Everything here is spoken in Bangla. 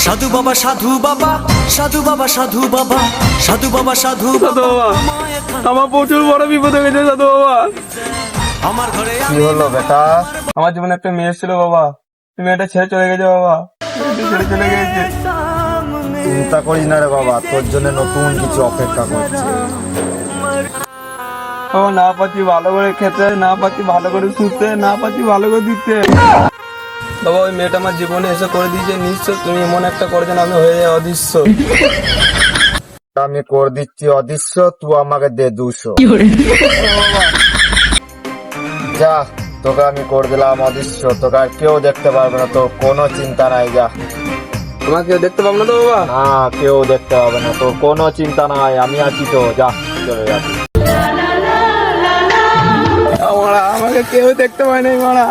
সাধু বাবা সাধু বাবা সাধু বাবা সাধু বাবা সাধু বাবা সাধু বাবা আমার প্রচুর বড় বিপদ হয়ে গেছে সাধু বাবা। আমার ঘরে কি হলো বেটা? আমার জীবনে একটা মেয়ে ছিল বাবা, মেয়েটা ছেড়ে চলে গেছে বাবা, ছেড়ে চলে গেছে। চিন্তা করিস না রে বাবা, তোর জন্য নতুন কিছু অপেক্ষা করছে। বাবা না পাচ্ছি ভালো করে খেতে, না পাচ্ছি ভালো করে শুতে, না পাচ্ছি ভালো করে দিতে। বাবা ওই মেয়েটা আমার জীবনে এসে করে দিয়েছে নিশ্চয়, তুমি এমন একটা করেছেন আমি হয়ে যাই অদৃশ্য। আমি করে দিচ্ছি অদৃশ্য, তুই আমাকে দে 200। যা, তোকে আমি করে দিলাম অদৃশ্য, তোকে আর কেউ দেখতে পারবে না, তোর কোনো চিন্তা নাই। যা, তোমাকে কেউ দেখতে পাবো না তো বাবা? না কেউ দেখতে পাবে না, তোর কোনো চিন্তা নাই, আমি আছি তো। যা, চলে যা। আমাকে কেউ দেখতে পায় নাই মারা।